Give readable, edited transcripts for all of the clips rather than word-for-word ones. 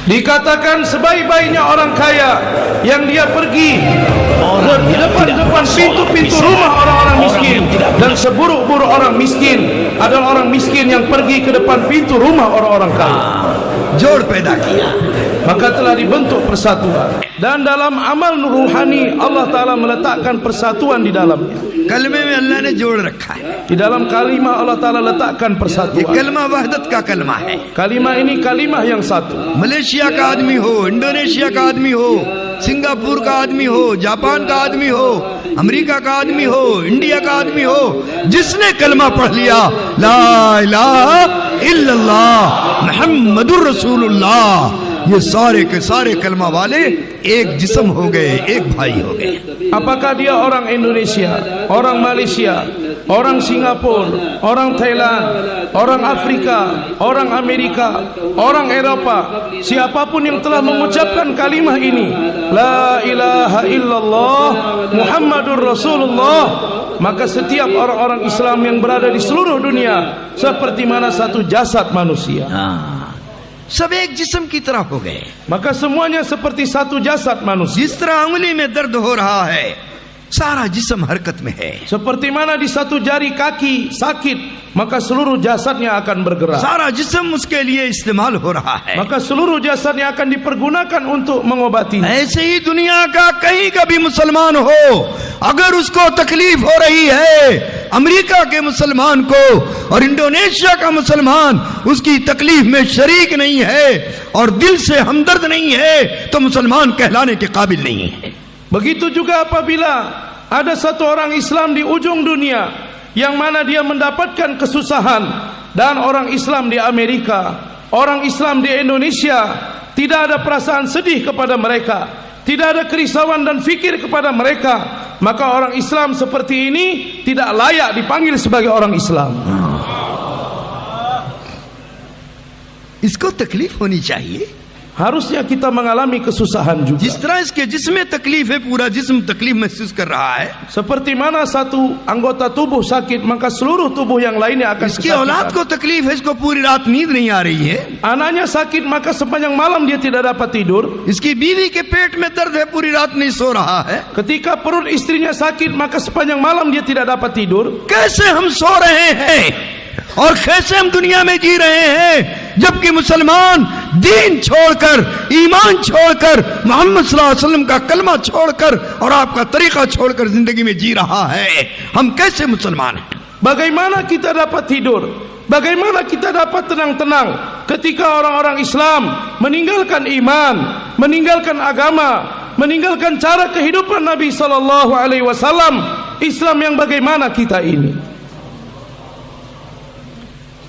Dikatakan sebaik-baiknya orang kaya yang dia pergi di depan pintu-pintu rumah orang-orang miskin, dan seburuk-buruk orang miskin adalah orang miskin yang pergi ke depan pintu rumah orang-orang kaya. जोड़ पैदा किया, Maka telah dibentuk persatuan. Dan dalam amal ruhani Allah Ta'ala meletakkan persatuan di dalamnya. कलमे में अल्लाह ने जोड़ रखा है। Di dalam kalimah Allah Ta'ala letakkan ये persatuan. कलमा वहदत का कलमा है। Kalimah ini kalimah yang satu. Malaysia का आदमी हो, इंडोनेशिया का आदमी हो, सिंगापुर का आदमी हो, जापान का आदमी हो, अमेरिका का आदमी हो, इंडिया का आदमी हो, जिसने कलमा पढ़ लिया ला इलाहा इल्लल्लाह मुहम्मदुर रसूलुल्लाह, ये सारे के सारे कलमा वाले एक जिस्म हो गए, एक भाई हो गए। Apakah dia orang Indonesia, orang Malaysia, orang Singapura, orang Thailand, orang Afrika, orang Amerika, orang Eropa, siapapun yang telah mengucapkan kalimah ini, la ilaha illallah Muhammadur Rasulullah, maka setiap orang-orang Islam yang berada di seluruh dunia seperti mana satu jasad manusia. सब एक जिस्म की तरह हो गए। Maka semuanya seperti satu jasad manusia. जिस तरह उंगली में दर्द हो रहा है, सारा जिस्म हरकत में है। Seperti mana di satu jari kaki sakit, maka seluruh jasadnya akan bergerak. सारा जिस्म उसके लिए इस्तेमाल हो रहा है। Maka seluruh jasadnya akan dipergunakan untuk mengobati. ऐसे ही दुनिया का कहीं का भी मुसलमान हो, अगर उसको तकलीफ हो रही है, अमेरिका के मुसलमान को और इंडोनेशिया का मुसलमान उसकी तकलीफ में शरीक नहीं है और दिल से हमदर्द नहीं है, तो मुसलमान कहलाने के काबिल नहीं है। Begitu juga apabila ada satu orang Islam di ujung dunia yang mana dia mendapatkan kesusahan, dan orang Islam di Amerika, orang Islam di Indonesia tidak ada perasaan sedih kepada mereka, tidak ada kerisauan dan fikir kepada mereka, maka orang Islam seperti ini tidak layak dipanggil sebagai orang Islam. इसको तकलीफ होनी चाहिए। Harusnya kita mengalami kesusahan juga. जिस तरह इसके जिस्म में तकलीफ है, पूरा जिस्म तकलीफ महसूस कर रहा है। Seperti mana satu anggota tubuh sakit, maka seluruh tubuh yang lainnya akan इसकी औलाद को तकलीफ है, इसको पूरी रात नींद नहीं आ रही है। Anaknya sakit, maka sepanjang malam dia tidak dapat tidur. इसकी बीवी के पेट में दर्द है, पूरी रात नहीं सो रहा है। Ketika perut istrinya sakit, maka sepanjang malam dia tidak dapat tidur. कैसे हम सो रहे हैं और कैसे हम दुनिया में जी रहे हैं, जबकि मुसलमान दीन छोड़कर, ईमान छोड़कर, मोहम्मद सल्लल्लाहु अलैहि वसल्लम का कलमा छोड़कर और आपका तरीका छोड़कर जिंदगी में जी रहा है। हम कैसे मुसलमान हैं? Bagaimana kita dapat tidur? Bagaimana kita dapat tenang-tenang ketika orang-orang Islam meninggalkan iman, meninggalkan agama, meninggalkan cara kehidupan Nabi sallallahu alaihi wasallam? Islam yang bagaimana kita ini?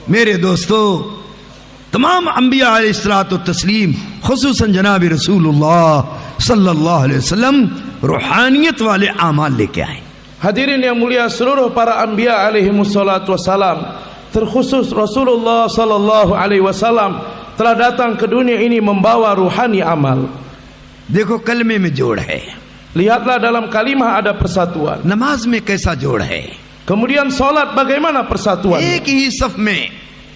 मेरे दोस्तों, तमाम अंबिया अलैहिस्सलातु तस्लीम, खुसूसन जनाब रसूलुल्लाह सल्लल्लाहु अलैहि वसल्लम रूहानियत वाले आमाल लेके आए। Hadirin yang mulia, seluruh para anbiya alaihi wassalatu wassalam, terkhusus Rasulullah sallallahu alaihi wasallam, telah datang ke dunia ini membawa ruhani amal. देखो कलमे में जोड़ है, Lihatlah dalam kalimah ada persatuan. नमाज में कैसा जोड़ है। Kemudian salat, bagaimana persatuan? एक ही सफ में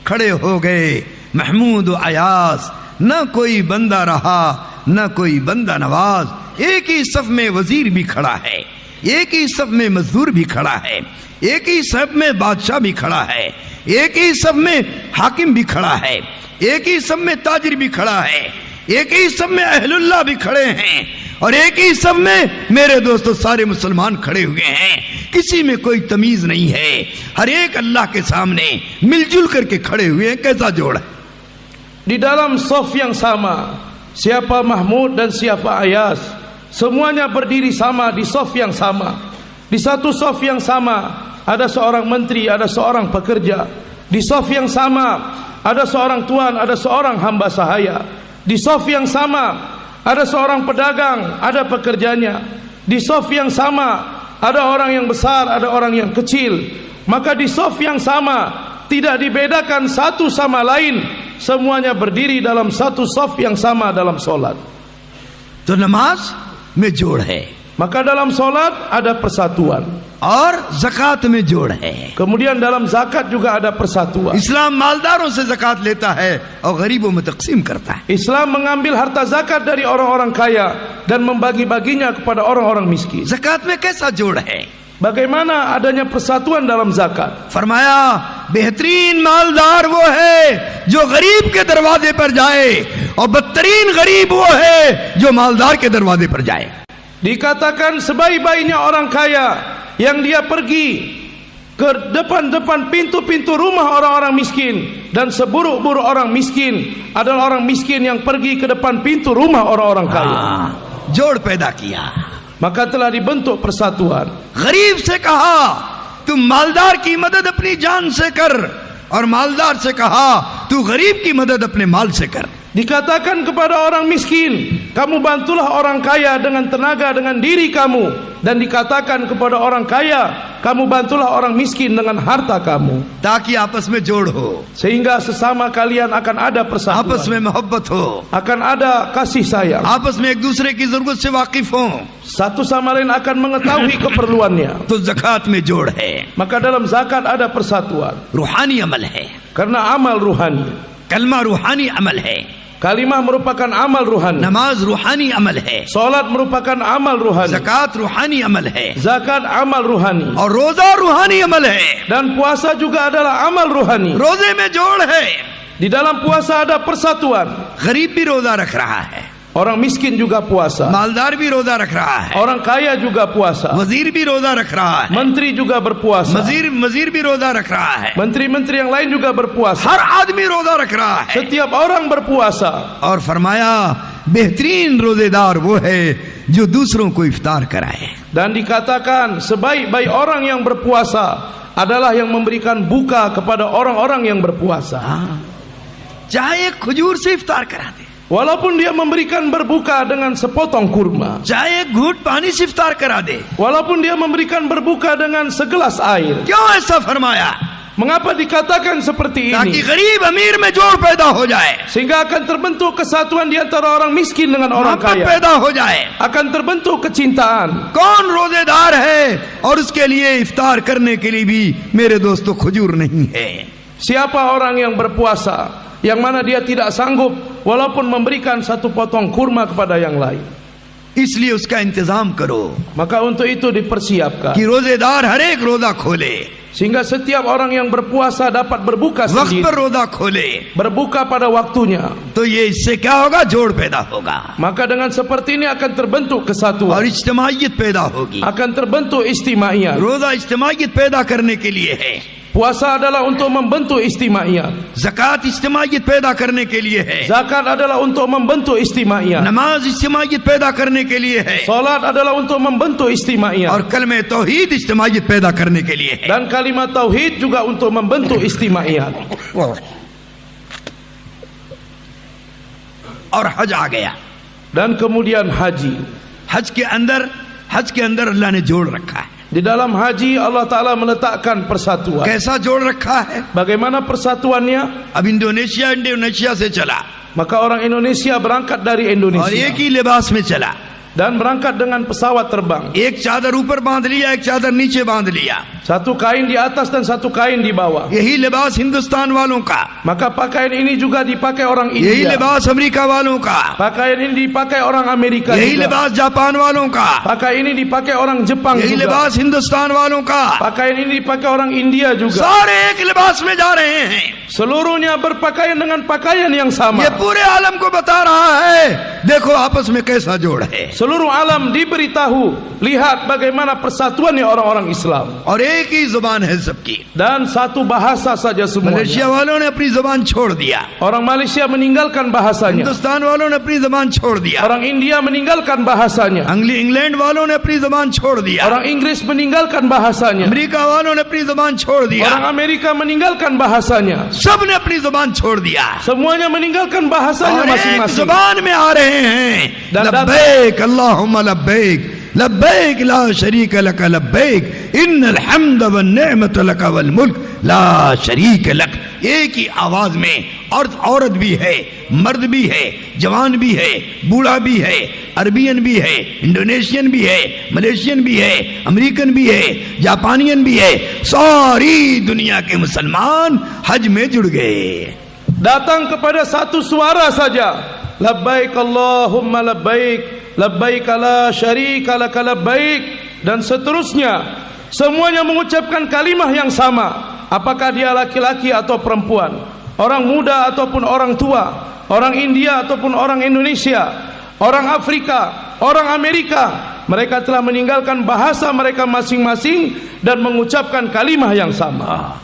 खड़े हो गए महमूद व अयाज, न कोई बंदा रहा न कोई बंदा नवाज। एक ही सफ में वजीर भी खड़ा है, एक ही सफ में मजदूर भी खड़ा है, एक ही सफ में बादशाह भी खड़ा है, एक ही सफ में हाकिम भी खड़ा है, एक ही सफ में ताजिर भी खड़ा है, एक ही सफ में अहलुल्लाह भी खड़े हैं, और एक ही सब में मेरे दोस्तों सारे मुसलमान खड़े हुए हैं। किसी में कोई तमीज नहीं है, हर एक अल्लाह के सामने मिलजुल करके खड़े हुए हैं। कैसा जोड़ है? Di dalam saf yang sama, siapa Mahmud dan siapa Ayas, semuanya berdiri sama di saf yang sama. Di satu saf yang sama ada seorang menteri, ada seorang pekerja. Di saf yang sama ada seorang tuan, ada seorang hamba sahaya. Di saf yang sama ada seorang pedagang, ada pekerjanya. Di saf yang sama ada orang yang besar, ada orang yang kecil. Maka di saf yang sama tidak dibedakan satu sama lain, semuanya berdiri dalam satu saf yang sama dalam solat. तो नमाज में जोड़ है। Maka dalam solat ada persatuan. और ज़कात में जोड़ है। Kemudian dalam zakat juga ada persatuan. इस्लाम मालदारों से ज़कात लेता है और गरीबों में तकसीम करता है। Islam mengambil harta zakat dari orang-orang kaya dan membagi-baginya kepada orang-orang miskin. ज़कात में कैसा जोड़ है? Bagaimana adanya persatuan dalam zakat? फरमाया बेहतरीन मालदार वो है जो गरीब के दरवाजे पर जाए और बदतरीन गरीब वो है जो मालदार के दरवाजे पर जाए। Dikatakan sebaik-baiknya orang kaya yang dia pergi ke depan-depan pintu-pintu rumah orang-orang miskin, dan seburuk-buruk orang miskin adalah orang miskin yang pergi ke depan pintu rumah orang-orang kaya. जोड़ पैदा किया। Maka telah dibentuk persatuan. गरीब से कहा तुम मालदार की मदद अपनी जान से कर, और मालदार से कहा तू गरीब की मदद अपने माल से कर। Dikatakan kepada orang miskin, kamu bantulah orang kaya dengan tenaga, dengan diri kamu. Dan dikatakan kepada orang kaya, kamu bantulah orang miskin dengan harta kamu. ताकि आपस में जोड़ हो, Sehingga sesama kalian akan ada persatuan, आपस में मोहब्बत हो, akan ada kasih sayang, आपस में एक दूसरे की जरूरत से वाकिफ हो। satu sama lain akan mengetahui keperluannya. तो ज़कात में जोड़ है। Maka dalam zakat ada persatuan, रूहानी अमल है, karena amal ruhani. कलमा रूहानी अमल है, Kalimah merupakan amal ruhani, नमाज रूहानी अमल है, salat merupakan amal ruhani, ज़कात रूहानी अमल है, zakat amal ruhani, और रोजा रूहानी अमल है। dan puasa juga adalah amal ruhani. रोजे में जोड़ है। Di dalam puasa ada persatuan. गरीब भी रोजा रख रहा है, Orang miskin juga puasa, मालदार भी रोजा रख रहा है, orang kaya juga puasa, वजीर भी रोजा रख रहा है, menteri juga berpuasa, वजीर भी रोजा रख रहा है, menteri-menteri yang lain juga berpuasa. हर आदमी रोजा रख रहा है। Setiap orang berpuasa. और फरमाया बेहतरीन रोजेदार वो है जो दूसरों को इफ्तार कराए। Dan dikatakan sebaik-baik orang yang berpuasa adalah yang memberikan buka kepada orang-orang yang berpuasa. चाहे एक खजूर से इफ्तार करा दे, Walaupun dia memberikan berbuka dengan sepotong kurma, चाहे एक घूंट पानी से इफ्तार करा दे। walaupun dia memberikan berbuka dengan segelas air. क्यों ऐसा फरमाया? Mengapa dikatakan seperti ताकि ini? गरीब अमीर में जोड़ पैदा हो जाए, Sehingga akan terbentuk kesatuan di antara orang miskin dengan orang मोहब्बत kaya. पैदा हो जाए। Akan terbentuk kecintaan. कौन रोजेदार है और उसके लिए इफ्तार करने के लिए भी मेरे दोस्तों खजूर नहीं है। Siapa orang yang berpuasa yang mana dia tidak sanggup walaupun memberikan satu potong kurma kepada yang lain? इसलिए उसका इंतजाम करो Maka untuk itu dipersiapkan कि रोजेदार हर एक रोजा खोले, sehingga setiap orang yang berpuasa dapat berbuka वक्त पर sendiri, रोजा खोले। berbuka pada waktunya. तो ये इससे क्या होगा? जोड़ पैदा होगा Maka dengan seperti ini akan terbentuk और kesatuan, इज्तिमाइयत पैदा होगी। akan terbentuk istimaiyat. रोजा इज्तिमाइयत पैदा करने के लिए है, Puasa adalah untuk membentuk istimaiyat. ज़कात इज्तिमाइयत पैदा करने के लिए है, Zakat adalah untuk membentuk istimaiyat. नमाज इज्तिमाइयत पैदा करने के लिए है, Salat adalah untuk membentuk istimaiyat. और कलमे तौहीद इज्तिमाइयत पैदा करने के लिए है। Dan kalimat tauhid juga untuk membentuk istimaiyat. और हज आ गया। Dan kemudian haji. हज के अंदर अल्लाह ने जोड़ रखा है। Di dalam haji Allah Ta'ala meletakkan persatuan. कैसा जोड़ रखा है? Bagaimana persatuannya? अब इंडोनेशिया से चला Maka orang Indonesia berangkat dari और Indonesia एक ही लिबास में चला। dan berangkat dengan pesawat terbang. एक चादर ऊपर बांध लिया, एक चादर नीचे बांध लिया। Satu kain di atas dan satu kain di bawah. यही लिबास हिंदुस्तान वालों का, Maka pakaian ini juga dipakai orang यही India. लिबास अमेरिका वालों का, Pakaian ini dipakai orang Amerika यही juga. लिबास जापान वालों का, Pakaian ini dipakai orang Jepang यही juga. लिबास हिंदुस्तान वालों का। Pakaian ini dipakai orang India juga. सारे एक लिबास में जा रहे हैं। Seluruhnya berpakaian dengan pakaian yang sama. ये पूरे आलम को बता रहा है, देखो आपस में कैसा जोड़ है। Seluruh alam diberitahu, lihat bagaimana persatuannya orang-orang Islam. और एक ही जुबान है सबकी। Dan satu bahasa saja Malaysia semuanya. वालों ने अपनी जुबान छोड़ दिया, Orang Malaysia meninggalkan bahasanya. Hindustan वालों ने अपनी जुबान छोड़ दिया, Orang India meninggalkan bahasanya. England वालों ने अपनी जुबान छोड़ दिया, Orang Inggris meninggalkan bahasanya. America वालों ने अपनी जुबान छोड़ दिया, Orang Amerika meninggalkan bahasanya. सब ने अपनी जुबान छोड़ दिया Semuanya meninggalkan bahasanya और एक masing-masing. जुबान में आ रहे हैं। Dan datang- लब्बैक अल्लाहुम्मा लब्बैक, लब्बैक ला शरीक लक लब्बैक इन्नल हम्द वन निअमत लक वल मुल्क ला शरीक लक। एक ही आवाज में औरत भी है, मर्द भी है, जवान भी है, बूढ़ा भी है, अरबियन भी है, इंडोनेशियन भी है, मलेशियन भी है, अमेरिकन भी है, जापानियन भी है, सारी दुनिया के मुसलमान हज में जुड़ गए। Datang kepada satu suara saja, labbaik Allahumma labbaik, labbaik la syarika lak labbaik, dan seterusnya. Semuanya mengucapkan kalimah yang sama, apakah dia laki-laki atau perempuan, orang muda ataupun orang tua, orang India ataupun orang Indonesia, orang Afrika, orang Amerika. Mereka telah meninggalkan bahasa mereka masing-masing dan mengucapkan kalimah yang sama.